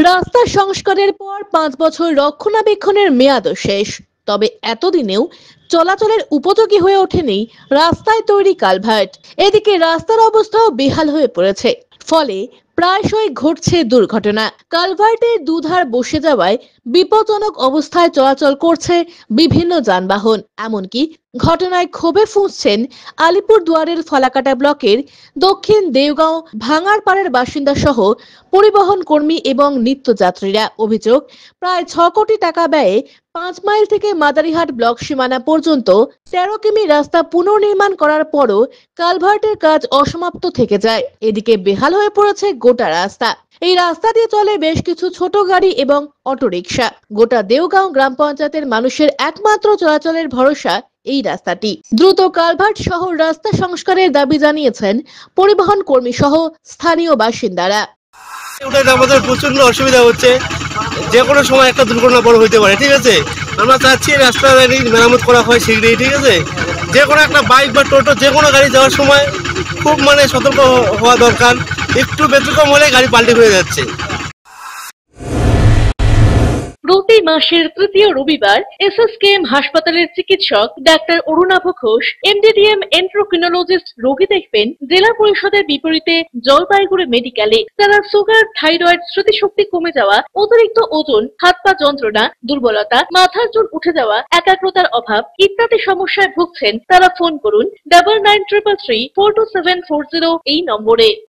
রাস্তা সংস্কারের পর ৫ বছর রক্ষণাবেক্ষণের মেয়াদও শেষ। তবে এতদিনেও চলাচলের উপযোগী হয়ে ওঠেনি রাস্তায় তৈরি কালভার্ট। এদিকে রাস্তার অবস্থাও বেহাল হয়ে পড়েছে, ফলে প্রায়শই ঘটছে দুর্ঘটনা। কালভার্টের দুধার বসে যাওয়ায় বিপজ্জনক অবস্থায় চলাচল করছে বিভিন্ন যানবাহন। এমনকি ঘটনায় ক্ষোভে ফুঁসছেন আলিপুরদুয়ারের ফালাকাটা ব্লকের দক্ষিণ দেওগাঁও ভাঙারপাড়ের বাসিন্দা সহ পরিবহন কর্মী এবং নিত্যযাত্রীরা। অভিযোগ, প্রায় ৬ কোটি টাকা ব্যয়ে ৫ মাইল থেকে মাদারিহাট ব্লক সীমানা পর্যন্ত ১৩ কিমি রাস্তা পুনর্নির্মাণ করার পরও কালভার্টের কাজ অসমাপ্ত থেকে যায়। এদিকে বেহাল হয়ে পড়েছে গোটা রাস্তা। এই রাস্তা দিয়ে চলে বেশ কিছু ছোট গাড়ি এবং অটোরিকশা। গোটা দেওগাঁও গ্রাম পঞ্চায়েতের মানুষের একমাত্র চলাচলের ভরসা এই রাস্তাটি। দ্রুত কালভার্ট সহ রাস্তা সংস্কারের দাবি জানিয়েছেন পরিবহন কর্মী সহ স্থানীয় বাসিন্দারা। আমাদের প্রচন্ড অসুবিধা হচ্ছে, যে কোনো সময় একটা দুর্ঘটনা বড় হইতে পারে। ঠিক আছে, আমরা চাচ্ছি রাস্তা মেরামত করা হয় শীঘ্রই। ঠিক আছে, যে কোনো একটা বাইক বা টোটো যে কোনো গাড়ি যাওয়ার সময় খুব সতর্ক হওয়া দরকার। একটু ব্যতিক্রম হলে গাড়ি পাল্টে হয়ে যাচ্ছে। প্রতি মাসের তৃতীয় রবিবার এসএসকেএম হাসপাতালের চিকিৎসক ডাক্তার অরুণাভ ঘোষ এমডিডিএম এন্ড্রোক্রিনোলজিস্ট রোগী দেখবেন জেলা পরিষদের বিপরীতে জলপাইগুড়ি মেডিকেলে। তারা সুগার, থাইরয়েড, স্মৃতিশক্তি কমে যাওয়া, অতিরিক্ত ওজন, হাত পা যন্ত্রণা, দুর্বলতা, মাথার চুল উঠে যাওয়া, একাগ্রতার অভাব ইত্যাদি সমস্যায় ভুগছেন। তারা ফোন করুন 9933342740 এই নম্বরে।